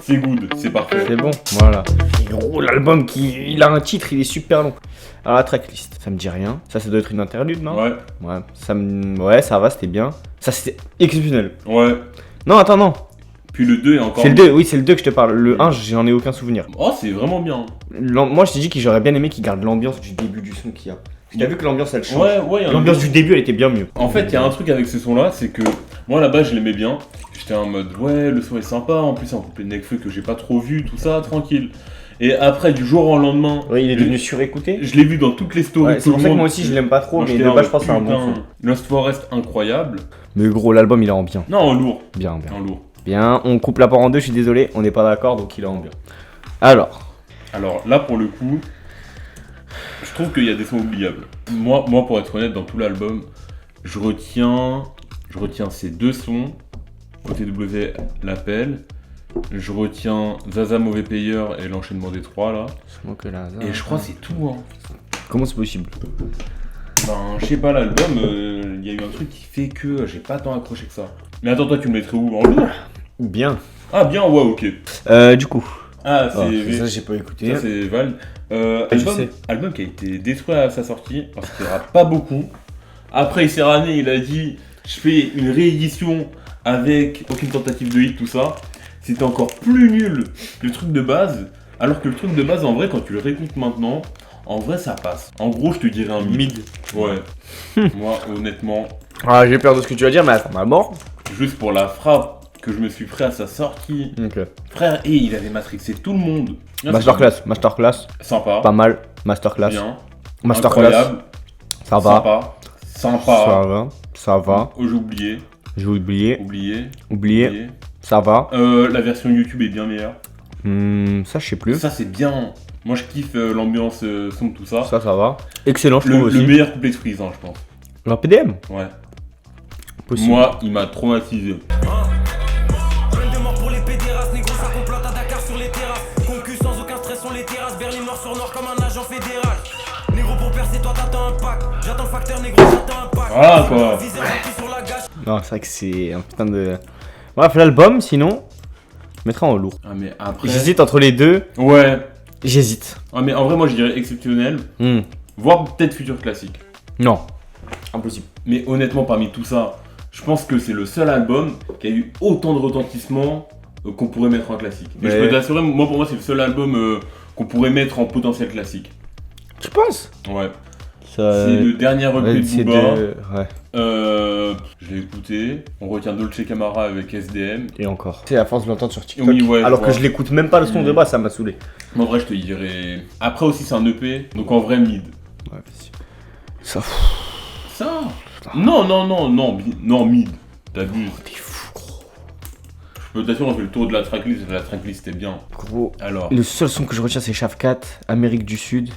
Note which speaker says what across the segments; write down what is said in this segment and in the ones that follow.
Speaker 1: c'est good, c'est parfait.
Speaker 2: C'est bon, voilà. Et gros, l'album, il a un titre, il est super long. Alors, la tracklist, ça me dit rien. Ça doit être une interlude, non?
Speaker 1: Ouais.
Speaker 2: Ouais, ça va, c'était bien. Ça, c'était exceptionnel.
Speaker 1: Ouais.
Speaker 2: Non, attends, non.
Speaker 1: Puis le 2 est encore...
Speaker 2: C'est le 2, oui, c'est le 2 que je te parle. Le 1, j'en ai aucun souvenir.
Speaker 1: Oh, c'est vraiment bien.
Speaker 2: Moi, je t'ai dit que j'aurais bien aimé qu'il garde l'ambiance du début du son qu'il y a. T'as vu que l'ambiance, elle change.
Speaker 1: Ouais,
Speaker 2: L'ambiance du début, elle était bien mieux.
Speaker 1: En fait, il y a un truc avec ce son-là, c'est que moi là-bas, je l'aimais bien. J'étais en mode, ouais, le son est sympa. En plus, c'est un couplet de Nekfeu que j'ai pas trop vu, tout ça, tranquille. Et après, du jour au lendemain,
Speaker 2: Oui, il est devenu surécouté.
Speaker 1: je l'ai vu dans toutes les stories.
Speaker 2: Ouais, c'est pour ça que moi aussi, je l'aime pas trop, mais de base, je pense que c'est un bon son.
Speaker 1: Lost Forest, incroyable.
Speaker 2: Mais gros, l'album, il est en bien.
Speaker 1: Non, en lourd.
Speaker 2: Bien.
Speaker 1: En lourd.
Speaker 2: Bien, on coupe la part en deux, je suis désolé, on n'est pas d'accord, donc il est en bien. Alors
Speaker 1: là, pour le coup, je trouve qu'il y a des sons oubliables. Moi, pour être honnête, dans tout l'album, je retiens ces deux sons. OTW, l'appel. Je retiens Zaza, mauvais payeur et l'enchaînement des trois là. Et je crois que c'est tout. Hein.
Speaker 2: Comment c'est possible?
Speaker 1: Je sais pas, l'album, il y a eu un truc qui fait que j'ai pas tant accroché que ça. Mais attends, toi, tu me mettrais où? En lourd?
Speaker 2: Bien.
Speaker 1: Ah, bien, ouais, ok.
Speaker 2: Du coup.
Speaker 1: Ah, c'est.
Speaker 2: Ça, j'ai pas écouté.
Speaker 1: Ça, c'est Val. Album qui a été détruit à sa sortie parce qu'il rappe pas beaucoup. Après, il s'est ramené, il a dit je fais une réédition avec aucune tentative de hit, tout ça. C'était encore plus nul que le truc de base. Alors que le truc de base, en vrai, quand tu le réécoutes maintenant, en vrai, ça passe. En gros, je te dirais un mid. Ouais. Moi, honnêtement.
Speaker 2: Ah, j'ai peur de ce que tu vas dire, mais attends, ma mort.
Speaker 1: Juste pour la frappe que je me suis pris à sa sortie.
Speaker 2: Ok.
Speaker 1: Frère, et il avait matrixé tout le monde.
Speaker 2: Masterclass.
Speaker 1: Sympa.
Speaker 2: Pas mal. Masterclass.
Speaker 1: Bien.
Speaker 2: Masterclass.
Speaker 1: Incroyable.
Speaker 2: Ça va.
Speaker 1: Sympa.
Speaker 2: Ça va.
Speaker 1: Oh, j'ai oublié.
Speaker 2: Oublié. Ça va.
Speaker 1: La version YouTube est bien meilleure.
Speaker 2: Ça, je sais plus.
Speaker 1: Ça, c'est bien. Moi, je kiffe l'ambiance son, tout ça.
Speaker 2: Ça va. Excellent, je trouve aussi.
Speaker 1: Le meilleur couplet de Freeze, hein, je pense.
Speaker 2: Le PDM?
Speaker 1: Ouais.
Speaker 2: Possible.
Speaker 1: Moi, il m'a traumatisé.
Speaker 3: Peine de mort pour les pédérastes, négro, ça complote à Dakar sur les terrasses. Concu sans aucun stress sur les terrasses, Berlin noir sur noir comme un agent fédéral. Négro, pour percer, toi t'attends un pack. J'attends le facteur, négro, j'attends un pack.
Speaker 1: Voilà, quoi.
Speaker 2: Non, c'est vrai que c'est un putain de. Bref, l'album, sinon, je mettrai en lourd.
Speaker 1: Ah, mais après.
Speaker 2: J'hésite entre les deux.
Speaker 1: Ouais.
Speaker 2: J'hésite.
Speaker 1: Ah, mais en vrai, moi, je dirais exceptionnel. Voire peut-être futur classique.
Speaker 2: Non. Impossible.
Speaker 1: Mais honnêtement, parmi tout ça, je pense que c'est le seul album qui a eu autant de retentissement qu'on pourrait mettre en classique. Mais je peux t'assurer, moi pour moi c'est le seul album qu'on pourrait mettre en potentiel classique.
Speaker 2: Tu penses?
Speaker 1: Ouais.
Speaker 2: Ça...
Speaker 1: C'est le dernier EP de Booba.
Speaker 2: Ouais.
Speaker 1: Je l'ai écouté. On retient Dolce Camara avec SDM.
Speaker 2: Et encore. C'est à force de l'entendre sur TikTok.
Speaker 1: Oui, ouais,
Speaker 2: alors que je l'écoute même pas le son de base, ça m'a saoulé.
Speaker 1: Mais en vrai, je te dirais. Après aussi, c'est un EP, donc en vrai, mid.
Speaker 2: Ouais, ça.
Speaker 1: Ça. Non, mid. T'as vu?
Speaker 2: T'es fou, gros.
Speaker 1: Je peux t'assurer, on fait le tour de la tracklist. La tracklist était bien.
Speaker 2: Gros.
Speaker 1: Alors.
Speaker 2: Le seul son que je retiens, c'est Shafkat, Amérique du Sud,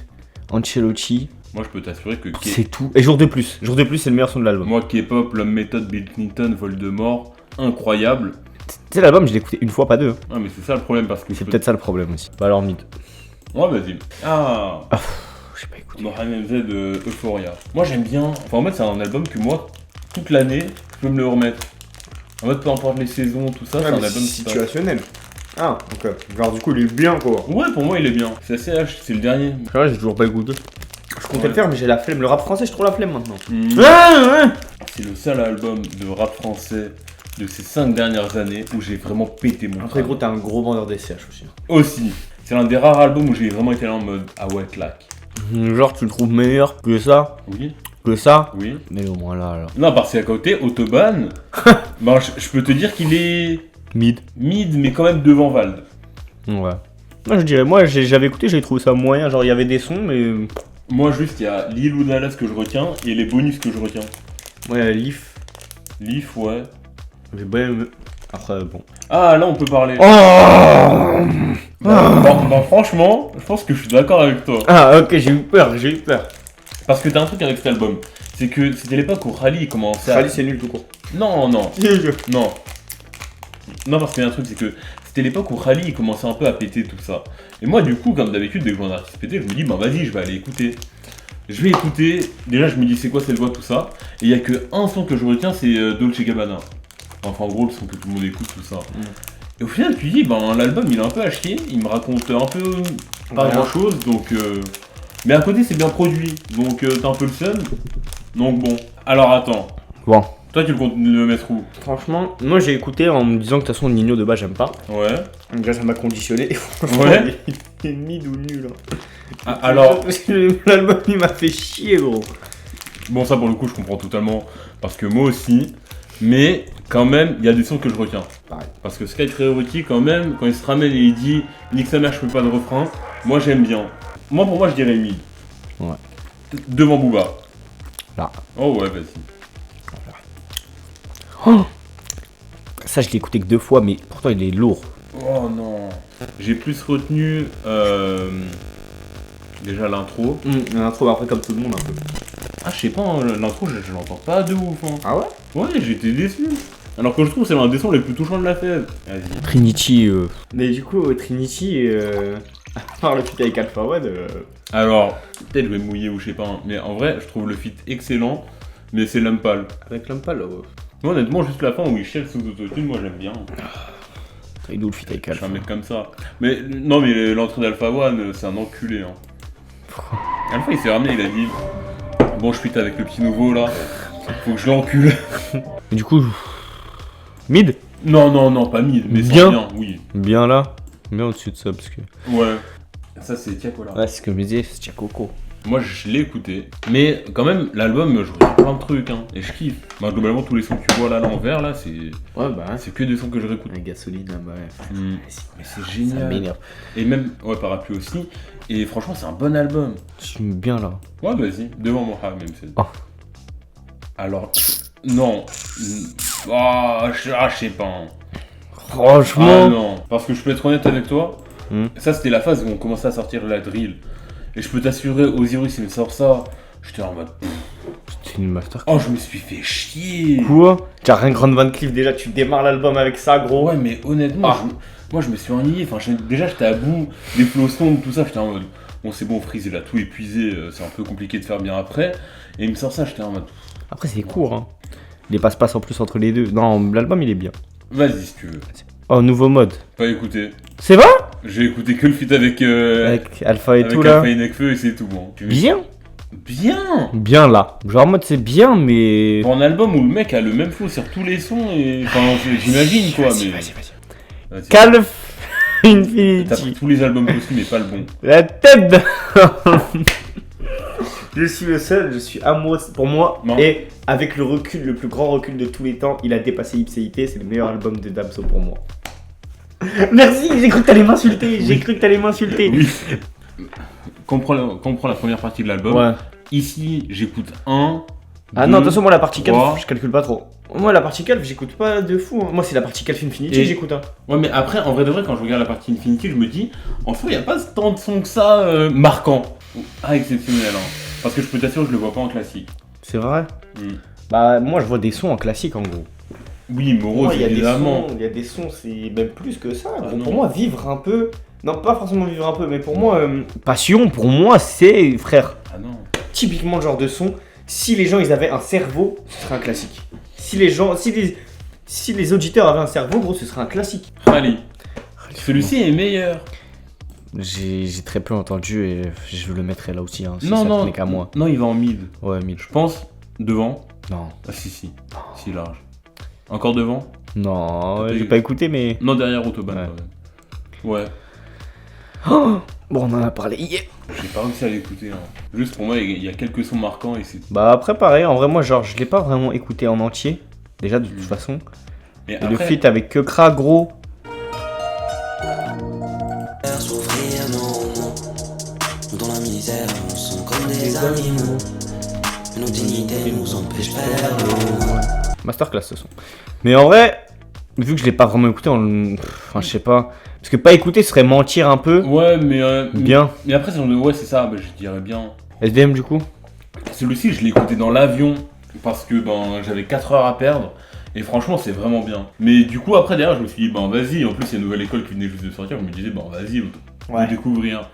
Speaker 2: Ancelotti.
Speaker 1: Moi, je peux t'assurer que.
Speaker 2: C'est tout. Et Jour de plus. Jour de plus, c'est le meilleur son de l'album.
Speaker 1: Moi, K-pop, L'homme méthode, Bill Clinton, Voldemort, incroyable.
Speaker 2: Tu sais, l'album, je l'ai écouté une fois, pas deux.
Speaker 1: Ah, mais c'est ça le problème parce que.
Speaker 2: C'est peut-être ça le problème aussi. Bah alors, mid.
Speaker 1: Ouais, vas-y. Ah.
Speaker 2: J'ai pas écouté.
Speaker 1: Mohamed Z de Euphoria. Moi, j'aime bien. Enfin, en fait, c'est un album que moi, toute l'année, je peux me le remettre. En fait, peu importe les saisons, tout ça, c'est un album
Speaker 2: situationnel. Ah, ok. Genre, du coup, il est bien, quoi.
Speaker 1: Ouais, pour moi, il est bien. C'est assez H, c'est le dernier.
Speaker 2: Ouais, j'ai toujours pas écouté. Je comptais le faire, mais j'ai la flemme. Le rap français, je trouve la flemme maintenant.
Speaker 1: C'est le seul album de rap français de ces 5 dernières années où j'ai vraiment pété mon
Speaker 2: Après, gros, t'es un gros vendeur des CH aussi.
Speaker 1: Aussi. C'est l'un des rares albums où j'ai vraiment été là en mode ah ouais, claque.
Speaker 2: Genre, tu le trouves meilleur que ça?
Speaker 1: Oui.
Speaker 2: Que ça?
Speaker 1: Oui.
Speaker 2: Mais au moins là, alors.
Speaker 1: Non, parce qu'à côté, Autobahn, ben, je peux te dire qu'il est
Speaker 2: mid,
Speaker 1: mais quand même devant Vald.
Speaker 2: Ouais. Moi, je dirais, moi, j'avais écouté, j'ai trouvé ça moyen. Genre, il y avait des sons, mais.
Speaker 1: Moi, juste, il y a Lil ou Dallas que je retiens et les bonus que je retiens.
Speaker 2: Ouais, Leaf.
Speaker 1: Leaf, ouais.
Speaker 2: J'ai bien aimé. Après, bon.
Speaker 1: Ah, là, on peut parler.
Speaker 2: Oh
Speaker 1: Bah, franchement, je pense que je suis d'accord avec toi.
Speaker 2: Ah, ok, j'ai eu peur.
Speaker 1: Parce que t'as un truc avec cet album. C'est que c'était l'époque où Rally commençait à.
Speaker 2: Rally, c'est nul tout court.
Speaker 1: Non. Non, parce qu'il y a un truc, c'est que c'était l'époque où Rally commençait un peu à péter tout ça. Et moi, du coup, comme d'habitude, dès que je vois un artiste péter, je me dis, bah vas-y, je vais aller écouter. Je vais écouter. Déjà, je me dis, c'est quoi cette voix, tout ça. Et il y a que un son que je retiens, c'est Dolce Gabbana. Enfin, en gros, le son que tout le monde écoute, tout ça. Et au final, tu dis, ben l'album il est un peu à chier, il me raconte un peu pas
Speaker 2: Rien.
Speaker 1: grand chose, donc. Mais à côté, c'est bien produit, donc t'as un peu le seum. Donc bon. Alors attends,
Speaker 2: Bon.
Speaker 1: toi tu le comptes le mettre où?
Speaker 2: Franchement, moi j'ai écouté en me disant que de toute façon Nino de base j'aime pas.
Speaker 1: Ouais.
Speaker 2: Déjà ça m'a conditionné. Et franchement,
Speaker 1: Ouais.
Speaker 2: il est mid ou nul. Hein.
Speaker 1: Ah, alors,
Speaker 2: L'album il m'a fait chier gros.
Speaker 1: bon, ça pour le coup, je comprends totalement, parce que moi aussi, mais quand même, il y a des sons que je retiens.
Speaker 2: Pareil.
Speaker 1: Parce que Sky Priority, quand même, quand il se ramène et il dit nique sa mère, je fais pas de refrain, moi j'aime bien. Moi, pour moi, je dirais mid.
Speaker 2: Ouais.
Speaker 1: Devant Booba.
Speaker 2: Là.
Speaker 1: Oh ouais, vas-y.
Speaker 2: Ça je l'ai écouté que 2 fois mais pourtant il est lourd.
Speaker 1: Oh non. J'ai plus retenu déjà l'intro.
Speaker 2: L'intro après comme tout le monde un peu.
Speaker 1: Ah, je sais pas, hein, l'intro, je l'entends pas de ouf. Hein.
Speaker 2: Ah ouais.
Speaker 1: Ouais, j'étais déçu. Alors que je trouve que c'est l'un des sons les plus touchants de la fête. Vas-y.
Speaker 2: Trinity. Mais du coup Trinity, à part le feat avec Alpha One.
Speaker 1: Alors, peut-être je vais me mouiller ou je sais pas, hein, mais en vrai, je trouve le feat excellent, mais c'est l'homme pâle.
Speaker 2: Avec l'Impal là.
Speaker 1: Moi, honnêtement, juste la fin où il chiale sous autotune, moi j'aime bien.
Speaker 2: Il est où le feat avec
Speaker 1: Je suis
Speaker 2: Alpha?
Speaker 1: un mec comme ça. Mais non, mais l'entrée d'Alpha One, c'est un enculé. Hein. Alpha, il s'est ramené, il a dit bon, je suis avec le petit nouveau là, faut que je l'encule.
Speaker 2: Et du coup. Mid.
Speaker 1: Non, pas mid, mais c'est
Speaker 2: Bien.
Speaker 1: bien, oui.
Speaker 2: Bien là. Bien au-dessus de ça parce que.
Speaker 1: Ouais. Ça, c'est Tiakola.
Speaker 2: Ouais c'est ce que je me disais, c'est Tiacoco.
Speaker 1: Moi, je l'ai écouté, mais quand même, l'album, je retiens plein de trucs, hein, et je kiffe. Moi, globalement, tous les sons que tu vois là en vert, là, c'est
Speaker 2: Ouais bah.
Speaker 1: c'est que des sons que je réécoute.
Speaker 2: La gasoline, bah ouais.
Speaker 1: Mm. Mais c'est
Speaker 2: Ça
Speaker 1: génial.
Speaker 2: m'énerve.
Speaker 1: Et même, ouais, Parapluie aussi. Et franchement, c'est un bon album.
Speaker 2: Je suis bien là.
Speaker 1: Ouais, vas-y, devant moi, même. C'est...
Speaker 2: Oh.
Speaker 1: Alors, non. Je sais pas. Hein.
Speaker 2: Franchement.
Speaker 1: Ah non. Parce que je peux être honnête avec toi, ça c'était la phase où on commençait à sortir la drill. Et je peux t'assurer, Osiris, il me sort ça. J'étais en mode.
Speaker 2: C'est une master.
Speaker 1: Oh, je me suis fait chier.
Speaker 2: Quoi? T'as rien Grand Van Cleef déjà, tu démarres l'album avec ça gros.
Speaker 1: Ouais, mais honnêtement,
Speaker 2: Ah.
Speaker 1: moi je me suis ennuyé. Enfin, déjà j'étais à bout des flows sombres, tout ça. J'étais en mode. Bon, c'est bon, Freeze il a tout épuisé. C'est un peu compliqué de faire bien après. Et il me sort ça, j'étais en mode.
Speaker 2: Après c'est court hein. Les passe-passe en plus entre les deux. Non, l'album il est bien.
Speaker 1: Vas-y si tu veux.
Speaker 2: Oh, nouveau mode.
Speaker 1: Pas écouté.
Speaker 2: C'est vrai?
Speaker 1: J'ai écouté que le feat avec
Speaker 2: Alpha et
Speaker 1: avec
Speaker 2: tout là.
Speaker 1: Alpha et Nekfeu et c'est tout bon.
Speaker 2: Bien.
Speaker 1: Bien.
Speaker 2: Bien là. Genre en mode c'est bien mais.
Speaker 1: Pour un album où le mec a le même flow sur tous les sons et enfin j'imagine quoi
Speaker 2: Vas-y,
Speaker 1: mais.
Speaker 2: vas-y.
Speaker 1: Vas-y.
Speaker 2: Calf
Speaker 1: T'as
Speaker 2: Infinity.
Speaker 1: pris tous les albums possibles mais pas le bon.
Speaker 2: La tête de... Je suis le seul, je suis amoureux pour moi.
Speaker 1: Non.
Speaker 2: Et avec le recul, le plus grand recul de tous les temps, il a dépassé Ipséité. C'est le meilleur album de Damso pour moi. Merci, j'ai cru que t'allais m'insulter. J'ai cru que t'allais m'insulter.
Speaker 1: Oui. Comprends la première partie de l'album.
Speaker 2: Ouais.
Speaker 1: Ici j'écoute un.
Speaker 2: Ah
Speaker 1: deux,
Speaker 2: non, attention, moi la partie 4,
Speaker 1: trois.
Speaker 2: je calcule pas trop. Moi la partie 4, j'écoute pas de fou. Hein. Moi c'est la partie 4 Infinity,
Speaker 1: Et-
Speaker 2: j'écoute. Hein.
Speaker 1: Ouais mais après en vrai de vrai quand je regarde la partie Infinity je me dis en fait il y a pas tant de sons que ça marquants. Ah exceptionnel hein. Parce que je peux t'assurer que je le vois pas en classique.
Speaker 2: C'est vrai.
Speaker 1: Mm.
Speaker 2: Bah moi je vois des sons en classique en gros.
Speaker 1: Oui Moreau
Speaker 2: Moi, il y a des
Speaker 1: évidemment.
Speaker 2: sons, il y a des sons, c'est même plus que ça.
Speaker 1: Ah
Speaker 2: gros.
Speaker 1: non.
Speaker 2: Pour moi, vivre un peu. Non, pas forcément vivre un peu, mais pour moi, passion, pour moi, c'est, frère,
Speaker 1: Ah non.
Speaker 2: typiquement le genre de son. Si les gens ils avaient un cerveau, ce serait un classique. Si les auditeurs avaient un cerveau, gros, ce serait un classique.
Speaker 1: Allez. Celui-ci est meilleur.
Speaker 2: J'ai très peu entendu et je le mettrais là aussi. Hein, si
Speaker 1: Non
Speaker 2: ça
Speaker 1: non.
Speaker 2: tenait qu'à moi.
Speaker 1: Non il va en mid.
Speaker 2: Ouais, mille.
Speaker 1: Je pense devant.
Speaker 2: Non.
Speaker 1: Ah si. Si large. Encore devant?
Speaker 2: Non,
Speaker 1: T'as
Speaker 2: j'ai
Speaker 1: eu-
Speaker 2: pas écouté, mais.
Speaker 1: Non derrière Autobahn
Speaker 2: Ouais.
Speaker 1: quand même. Ouais.
Speaker 2: Bon, on en a parlé hier.
Speaker 1: J'ai pas réussi à l'écouter. Hein. Juste pour moi il y a quelques sons marquants et c'est.
Speaker 2: Bah, après, pareil, en vrai, moi, genre, je l'ai pas vraiment écouté en entier. Déjà, de toute façon.
Speaker 1: Mais
Speaker 2: Et le feat avec Kekra, gros.
Speaker 4: Faire souffrir nos mots. Dans la misère, on sent comme des animaux. Nos dignités nous empêchent de faire l'eau.
Speaker 2: Masterclass ce son. Mais en vrai, vu que je l'ai pas vraiment écouté, enfin je sais pas. Parce que pas écouter ce serait mentir un peu.
Speaker 1: Ouais mais
Speaker 2: Bien.
Speaker 1: Mais après ouais c'est ça, bah, je dirais bien.
Speaker 2: SDM du coup.
Speaker 1: Celui-ci je l'ai écouté dans l'avion parce que j'avais 4 heures à perdre. Et franchement c'est vraiment bien. Mais du coup après derrière je me suis dit vas-y, en plus il y a une nouvelle école qui venait juste de sortir, je me disais vas-y, on va découvrir.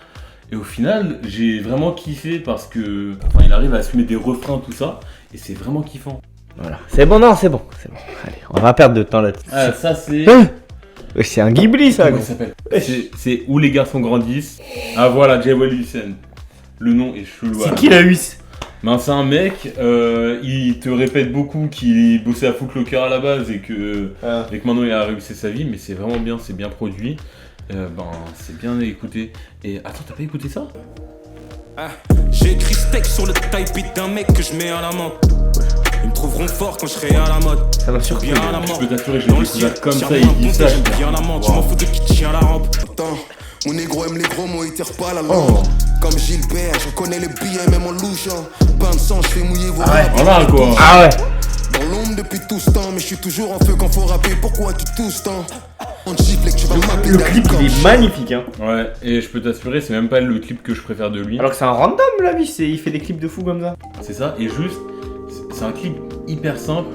Speaker 1: Et au final j'ai vraiment kiffé parce que il arrive à assumer des refrains tout ça et c'est vraiment kiffant.
Speaker 2: Voilà. C'est bon, non, c'est bon. Allez, on va pas perdre de temps là-dessus.
Speaker 1: Ah ça c'est...
Speaker 2: C'est un Ghibli ça,
Speaker 1: Comment
Speaker 2: gros.
Speaker 1: il s'appelle? C'est Où les garçons grandissent. Ah voilà, Jay Lucen. Le nom est chelou.
Speaker 2: C'est qui la huisse?
Speaker 1: Ben, c'est un mec, il te répète beaucoup qu'il bossait à Foot Locker à la base et que maintenant il a réussi sa vie, mais c'est vraiment bien, c'est bien produit. C'est bien écouté. Et attends, t'as pas écouté ça?
Speaker 3: J'ai écrit steak sur le type d'un mec que je mets à la main. Ils me trouveront fort quand je serai à la mode.
Speaker 2: Ça m'a surpris.
Speaker 3: Bien à la
Speaker 1: Je
Speaker 3: mort.
Speaker 1: peux t'assurer, je
Speaker 3: Dans
Speaker 1: l'ai
Speaker 3: le
Speaker 1: découvert
Speaker 3: ciel,
Speaker 1: comme ça,
Speaker 3: serre-moi
Speaker 1: il dit
Speaker 3: un
Speaker 1: ça.
Speaker 3: ponton, j'aime bien la menthe. Je m'en fous de qui tient la rampe.
Speaker 5: Putain, mon négro aime les gros mots, il tire pas la langue. Comme Gilbert, je connais les billets même en louchant. Pain de sang, je fais mouiller vos rêves.
Speaker 1: Voilà quoi.
Speaker 2: Ah ouais.
Speaker 5: Dans l'ombre depuis tout ce temps, mais je suis toujours en feu quand faut rapper. Pourquoi tu tousses tant? On te gifle et que tu vas m'appeler
Speaker 2: Le clip il est magnifique hein.
Speaker 1: Ouais, et je peux t'assurer, c'est même pas le clip que je préfère de lui.
Speaker 2: Alors que c'est un random la vie, il fait des clips de fou comme ça.
Speaker 1: C'est ça, et juste, c'est un clip hyper simple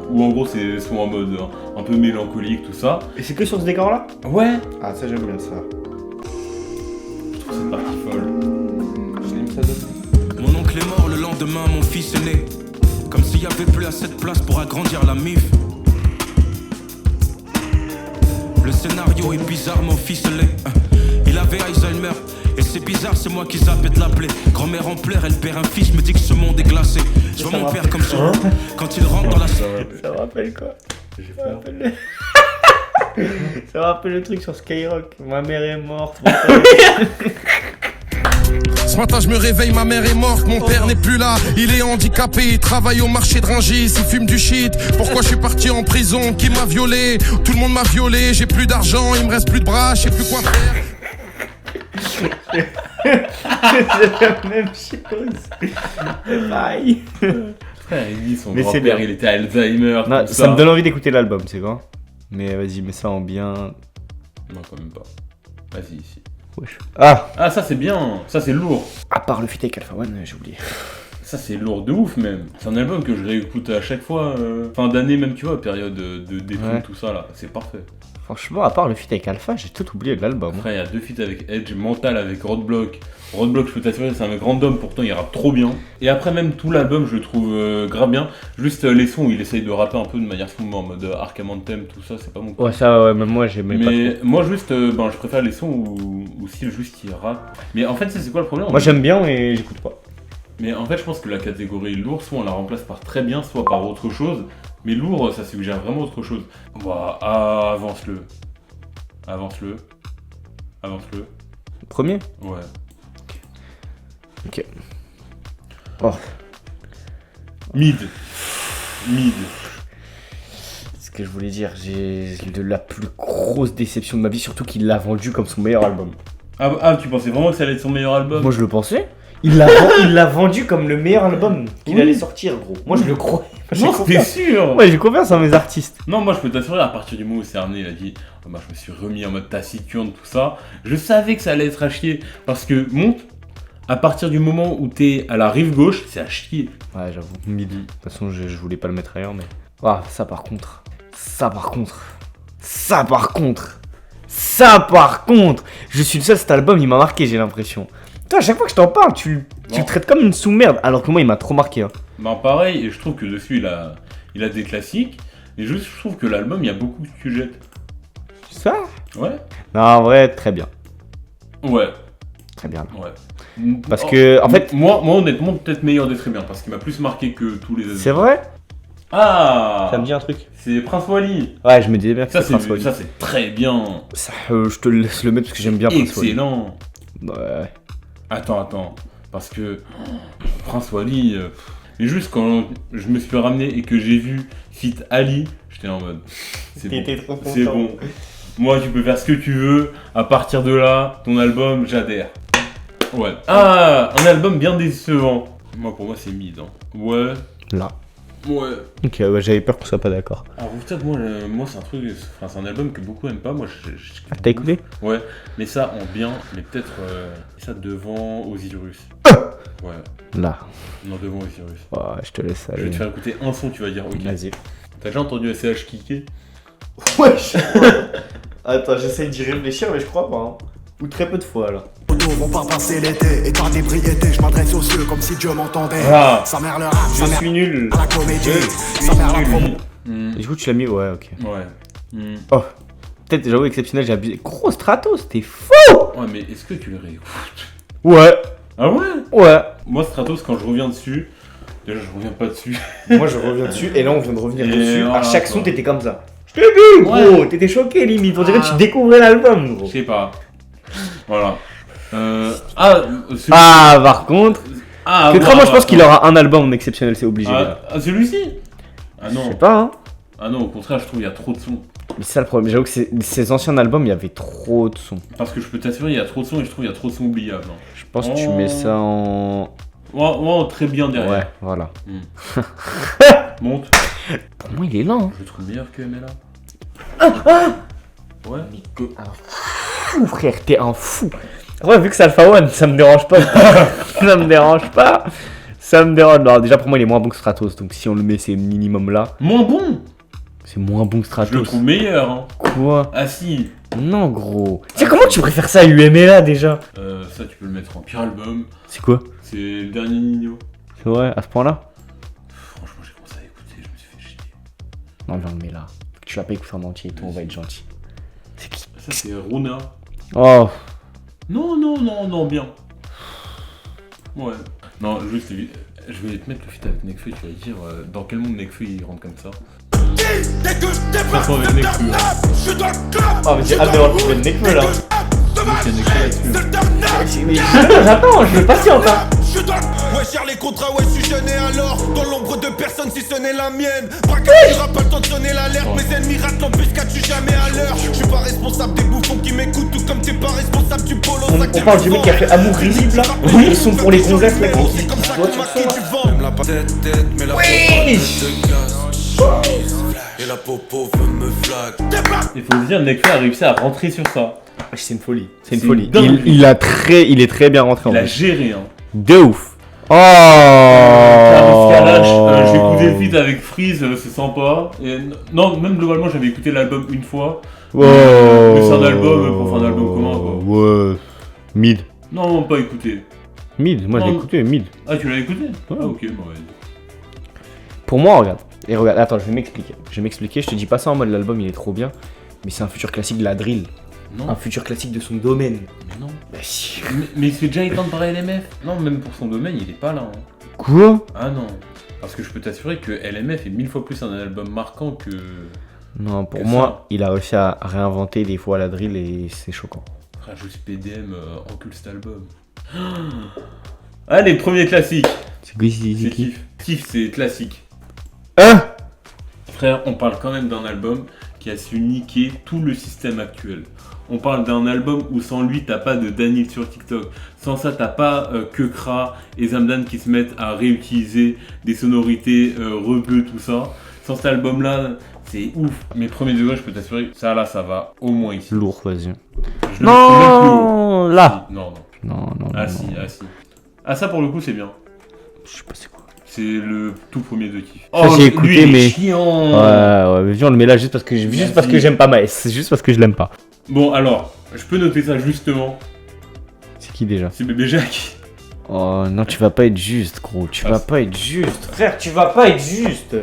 Speaker 1: où en gros c'est son en mode un peu mélancolique, tout ça.
Speaker 2: Et c'est que sur ce décor là?
Speaker 1: Ouais,
Speaker 2: Ah ça j'aime bien ça.
Speaker 1: je trouve cette partie folle.
Speaker 3: Mon oncle est mort le lendemain, mon fils est né. Comme s'il y avait plus assez de place pour agrandir la mif. Le scénario est bizarrement ficelé. Il avait Alzheimer. Et c'est bizarre, c'est moi qui zappais de l'appeler. Grand-mère en pleure, elle perd un fils, me dit que ce monde est glacé. Je vois mon père comme ça. Quand il rentre dans la...
Speaker 2: Ça me rappelle quoi? Ça me rappelle ça me rappelle le truc sur Skyrock. Ma mère est morte.
Speaker 6: Ce matin je me réveille, ma mère est morte, mon père n'est plus là, il est handicapé, il travaille au marché de Rungis, il fume du shit. Pourquoi je suis parti en prison? Qui m'a violé? Tout le monde m'a violé, j'ai plus d'argent, il me reste plus de bras, je sais plus quoi faire.
Speaker 2: C'est la même chose. C'est pareil.
Speaker 1: Frère, il dit son
Speaker 2: Mais c'est
Speaker 1: grand-père,
Speaker 2: bien.
Speaker 1: il était Alzheimer.
Speaker 2: Non,
Speaker 1: tout
Speaker 2: ça me donne envie d'écouter l'album, c'est quoi? Mais vas-y, mets ça en bien.
Speaker 1: Non, quand même pas. Vas-y, ici.
Speaker 2: Wesh. Ah!
Speaker 1: Ah, ça c'est bien, ça c'est lourd.
Speaker 2: À part le feat avec Alpha One, j'ai oublié.
Speaker 1: Ça c'est lourd de ouf même. C'est un album que je réécoute à chaque fois, fin d'année même, tu vois, période de déprime,
Speaker 2: Ouais.
Speaker 1: tout ça là, c'est parfait.
Speaker 2: Franchement, à part le feat avec Alpha, j'ai tout oublié de l'album.
Speaker 1: Après, il y a 2 feats avec Edge, Mental avec Roadblock. Roadblock, je peux t'assurer, c'est un mec random, pourtant il rappe trop bien. Et après, même tout l'album, je le trouve grave bien. Juste les sons où il essaye de rapper un peu de manière sombre, en mode Arkham Anthem, tout ça, c'est pas mon coup.
Speaker 2: Ouais, ça, ouais, même moi, j'aimais pas
Speaker 1: Mais
Speaker 2: trop.
Speaker 1: moi, juste, je préfère les sons où Seal juste il rappe. Mais en fait, c'est quoi le problème?
Speaker 2: Moi, j'aime bien, mais j'écoute pas.
Speaker 1: Mais en fait, je pense que la catégorie lourd, soit on la remplace par très bien, soit par autre chose. Mais lourd, ça suggère vraiment autre chose. Bah, avance-le. Avance-le. Avance-le.
Speaker 2: Premier?
Speaker 1: Ouais.
Speaker 2: Ok. Oh.
Speaker 1: Mid. Mid.
Speaker 2: Ce que je voulais dire, j'ai de la plus grosse déception de ma vie, surtout qu'il l'a vendu comme son meilleur album.
Speaker 1: Ah, tu pensais vraiment que ça allait être son meilleur album?
Speaker 2: Moi, je le pensais. Il l'a vendu comme le meilleur album qu'il
Speaker 1: Oui.
Speaker 2: allait sortir, gros. Moi, je le crois.
Speaker 1: Non, c'était sûr.
Speaker 2: Ouais, j'ai confiance en mes artistes.
Speaker 1: Non, moi je peux t'assurer, à partir du moment où Cerné il a dit oh, bah, je me suis remis en mode taciturne, tout ça, je savais que ça allait être à chier. Parce que, monte, à partir du moment où t'es à la rive gauche, c'est à chier.
Speaker 2: Ouais, j'avoue. Midi. De toute façon, je voulais pas le mettre ailleurs, mais. Ah, ça par contre. Ça par contre. Ça par contre. Ça par contre. Je suis le seul, cet album, il m'a marqué, j'ai l'impression. Toi, à chaque fois que je t'en parle, tu
Speaker 1: Bon.
Speaker 2: le traites comme une sous-merde, alors que moi, il m'a trop marqué. Hein.
Speaker 1: Ben pareil, et je trouve que dessus il a des classiques, et juste je trouve que l'album il y a beaucoup de sujets.
Speaker 2: Ça?
Speaker 1: Ouais?
Speaker 2: Non, en vrai, très bien.
Speaker 1: Ouais,
Speaker 2: Très bien.
Speaker 1: ouais.
Speaker 2: Parce
Speaker 1: Oh,
Speaker 2: que, en fait,
Speaker 1: moi honnêtement, peut-être meilleur des très bien, parce qu'il m'a plus marqué que tous les autres.
Speaker 2: c'est vrai?
Speaker 1: Ah!
Speaker 2: Ça me dit un truc.
Speaker 1: C'est Prince Wally.
Speaker 2: Ouais, je me disais bien que
Speaker 1: Ça
Speaker 2: c'était Prince Wally.
Speaker 1: c'est très bien.
Speaker 2: Ça, je te laisse le mettre parce que j'aime bien Prince Wally.
Speaker 1: Excellent.
Speaker 2: Ouais.
Speaker 1: Attends, parce que Prince Wally, mais juste quand je me suis ramené et que j'ai vu Fit Ali, j'étais en mode, c'est bon,
Speaker 2: T'étais trop content.
Speaker 1: c'est bon. Moi, tu peux faire ce que tu veux. À partir de là, ton album, j'adhère. Ouais. Ah, un album bien décevant. Moi, pour moi, c'est mid. Hein. Ouais.
Speaker 2: Là.
Speaker 1: Ouais.
Speaker 2: Ok, ouais, j'avais peur qu'on soit pas d'accord.
Speaker 1: Alors, peut-être moi, c'est un truc, enfin, c'est un album que beaucoup aiment pas. Moi,
Speaker 2: Ah, t'as écouté?
Speaker 1: Ouais, mais ça en bien, mais peut-être ça devant Osiris. Ouais,
Speaker 2: Là.
Speaker 1: non, devant Osiris.
Speaker 2: Ouais, je te laisse
Speaker 1: Je vais
Speaker 2: aller.
Speaker 1: te faire écouter un son, tu vas dire ok.
Speaker 2: Vas-y.
Speaker 1: T'as déjà entendu SCH kicker?
Speaker 2: Wesh. Attends, j'essaie d'y réfléchir, mais je crois pas. Hein. Ou très peu de fois, là.
Speaker 7: Nous vont pas passer l'été, état d'ébriété, je m'adresse aux cieux comme si Dieu m'entendait.
Speaker 1: Ah.
Speaker 7: Sa mère le rap,
Speaker 2: Je
Speaker 7: sa mère
Speaker 2: suis nul.
Speaker 7: à la comédie, sa mère la promo.
Speaker 2: Du coup, tu l'as mis? Ouais, ok.
Speaker 1: Ouais.
Speaker 2: Oh. peut-être, j'avoue, exceptionnel, j'ai abusé. Gros Stratos, t'es fou.
Speaker 1: Ouais, mais est-ce que tu le réécoutes?
Speaker 2: Ouais.
Speaker 1: Ah ouais?
Speaker 2: Ouais.
Speaker 1: Moi, Stratos, quand je reviens dessus, déjà, je reviens pas dessus.
Speaker 2: Moi, je reviens dessus, et là, on vient de revenir
Speaker 1: Et
Speaker 2: dessus.
Speaker 1: voilà,
Speaker 2: À chaque
Speaker 1: quoi.
Speaker 2: son, t'étais comme ça. Je t'ai vu, gros.
Speaker 1: Ouais.
Speaker 2: T'étais choqué, limite. On dirait que
Speaker 1: Ah.
Speaker 2: tu découvrais l'album,
Speaker 1: Je
Speaker 2: gros.
Speaker 1: sais pas. Voilà. Celui-
Speaker 2: Ah, par contre.
Speaker 1: Ah,
Speaker 2: Ketra, moi, je pense qu'il aura un album exceptionnel, c'est obligé. déjà.
Speaker 1: Celui-ci? Ah
Speaker 2: Je sais
Speaker 1: non.
Speaker 2: pas, hein.
Speaker 1: Ah non, au contraire, je trouve qu'il y a trop de sons.
Speaker 2: Mais c'est ça le problème. J'avoue que ces anciens albums, il y avait trop de sons.
Speaker 1: Parce que je peux t'assurer, il y a trop de sons et je trouve qu'il y a trop de sons oubliables. Hein.
Speaker 2: Je pense que tu mets ça en.
Speaker 1: Ouais, très bien derrière.
Speaker 2: Ouais, voilà.
Speaker 1: Monte.
Speaker 2: Pour moi, il est lent. Hein.
Speaker 1: Je le trouve meilleur que MLA. Ouais.
Speaker 2: Fou, frère, t'es un fou. Ouais, vu que c'est Alpha One, ça me dérange pas. Ça me dérange pas. Ça me dérange. Non, déjà, pour moi, il est moins bon que Stratos. Donc, si on le met, c'est minimum là.
Speaker 1: Moins bon.
Speaker 2: C'est moins bon que
Speaker 1: Je
Speaker 2: Stratos.
Speaker 1: le trouve meilleur. Hein.
Speaker 2: Quoi?
Speaker 1: Ah si.
Speaker 2: Non, gros. Tu sais, comment tu préfères ça à UMLA déjà?
Speaker 1: Ça, tu peux le mettre en pire album.
Speaker 2: C'est quoi?
Speaker 1: C'est le dernier Nino.
Speaker 2: C'est vrai, à ce point-là?
Speaker 1: Franchement, j'ai commencé à écouter, je me suis fait chier.
Speaker 2: Non, viens, on le met là. Tu l'as pas écouté en entier et tout, on va être gentil. C'est qui?
Speaker 1: Ça, c'est Runa.
Speaker 2: Oh.
Speaker 1: Non, bien. Ouais. Non, juste, je vais te mettre le feat avec Nekfeu, tu vas dire dans quel monde Nekfeu il rentre comme ça. Chanson avec Nekfeu.
Speaker 2: Oh, mais j'ai hâte de voir le film de Nekfeu là.
Speaker 1: Il y a Nekfeu là-dessus.
Speaker 2: J'attends, je patiente hein.
Speaker 8: Ouais, cher les contrats, ouais, je suis jeune et alors dans l'ombre de personne si ce n'est la mienne. Braquage, il pas le temps de sonner l'alerte. Mes ennemis ratent l'embuscade, je suis jamais à l'heure. Je suis pas responsable des bouffons qui m'écoutent, tout comme t'es pas responsable du polo.
Speaker 2: On parle du mec qui a fait Amour Risible là. Oui, ils sont pour les gonzesses là.
Speaker 8: C'est comme ça qu'on m'a qui tu vends. Même la tête, mais la popo te casse. Et la popo veut me flag.
Speaker 1: Il faut se dire, Nekfeu a réussi à rentrer sur ça.
Speaker 2: C'est une folie. C'est une
Speaker 1: C'est
Speaker 2: folie.
Speaker 1: dingue.
Speaker 2: Il est très bien rentré en
Speaker 1: Il a
Speaker 2: fait.
Speaker 1: géré, hein.
Speaker 2: De ouf. Oh.
Speaker 1: Carlos Kalash, j'ai écouté le feat avec Freeze, c'est sympa. Et, non, même globalement, j'avais écouté l'album une fois.
Speaker 2: Wow.
Speaker 1: Mais c'est un album pour faire un album commun, quoi.
Speaker 2: Ouais. Mid.
Speaker 1: Non, pas écouté.
Speaker 2: Mid, moi je l'ai
Speaker 1: Non.
Speaker 2: écouté, mid.
Speaker 1: Ah, tu l'as écouté?
Speaker 2: Ouais.
Speaker 1: Ah, ok, bon, ouais.
Speaker 2: Pour moi, regarde. Et regarde, attends, je vais m'expliquer. Je te dis pas ça en mode l'album il est trop bien. Mais c'est un futur classique de la drill.
Speaker 1: Non,
Speaker 2: Un futur classique de son domaine.
Speaker 1: mais non.
Speaker 2: Bah si.
Speaker 1: Mais il se fait déjà éteindre par LMF. Non, même pour son domaine, il est pas là. Hein.
Speaker 2: Quoi?
Speaker 1: Ah non. Parce que je peux t'assurer que LMF est 1000 fois plus un album marquant que.
Speaker 2: Non, pour
Speaker 1: Que
Speaker 2: moi, il a réussi à réinventer des fois la drill et c'est choquant.
Speaker 1: Frère, juste PDM encule cet album. Allez, premier classique.
Speaker 2: C'est qui?
Speaker 1: C'est Kiff. Kiff, c'est classique.
Speaker 2: Hein?
Speaker 1: Frère, on parle quand même d'un album qui a su niquer tout le système actuel. On parle d'un album où sans lui, t'as pas de Daniel sur TikTok. Sans ça, t'as pas Kekra et Zamdan qui se mettent à réutiliser des sonorités rebeux, tout ça. Sans cet album-là, c'est ouf. Mes premiers degrés, je peux t'assurer que ça, là, ça va au moins ici.
Speaker 2: Lourd, vas-y.
Speaker 1: Je le mettrai même plus haut.
Speaker 2: Non, là.
Speaker 1: Si, non.
Speaker 2: Non.
Speaker 1: Ah si. Ah ça, pour le coup, c'est bien.
Speaker 2: Je sais pas c'est quoi.
Speaker 1: C'est le tout premier de Kiff.
Speaker 2: Ça, j'ai écouté,
Speaker 1: lui, il est
Speaker 2: mais-
Speaker 1: chiant.
Speaker 2: Ouais, mais viens, on le met là juste parce que j'aime pas Maes. C'est juste parce que je l'aime pas.
Speaker 1: Bon, alors, je peux noter ça justement.
Speaker 2: C'est qui déjà?
Speaker 1: C'est Bébé Jacques.
Speaker 2: Oh non, tu vas pas être juste, gros. Tu
Speaker 1: Ah,
Speaker 2: vas
Speaker 1: c'est-
Speaker 2: pas être juste. Frère, tu vas pas être juste.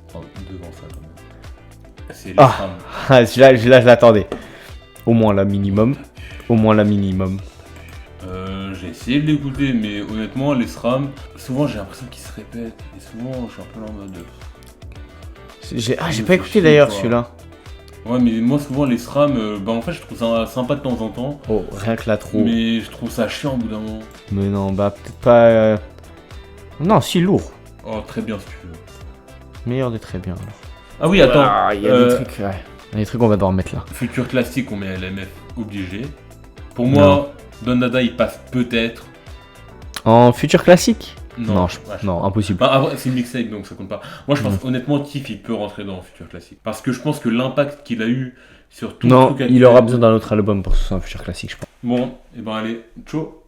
Speaker 1: Enfin, devant ça, quand même. C'est les
Speaker 2: Ah.
Speaker 1: femmes.
Speaker 2: Ah, celui-là, je l'attendais. Au moins la minimum.
Speaker 1: J'ai essayé de l'écouter, mais honnêtement, les SRAM, souvent j'ai l'impression qu'ils se répètent. Et souvent, je suis un peu là en mode.
Speaker 2: J'ai pas écouté d'ailleurs
Speaker 1: quoi.
Speaker 2: celui-là.
Speaker 1: Ouais, mais moi, souvent, les SRAM, bah en fait, je trouve ça sympa de temps en temps.
Speaker 2: Oh, rien que la trop.
Speaker 1: Mais je trouve ça chiant au bout d'un moment.
Speaker 2: Mais non, bah peut-être pas. Non, si lourd.
Speaker 1: Oh, très bien si tu veux.
Speaker 2: Meilleur des très bien. Alors.
Speaker 1: Ah oui, attends.
Speaker 2: Ah, il y a des trucs, ouais. Il y a des trucs qu'on va devoir mettre là.
Speaker 1: Futur classique, on met LMF obligé. Pour moi, Don Dada, il passe peut-être.
Speaker 2: En futur classique? Non,
Speaker 1: ouais,
Speaker 2: non, impossible.
Speaker 1: Bah, après, c'est une mixtape donc ça compte pas. Moi je pense honnêtement Kiff il peut rentrer dans Futur Classique. Parce que je pense que l'impact qu'il a eu sur tout le
Speaker 2: Non,
Speaker 1: truc
Speaker 2: il
Speaker 1: actuel-
Speaker 2: aura besoin d'un autre album pour que ce soit un futur classique, je pense.
Speaker 1: Bon, et ben allez, ciao.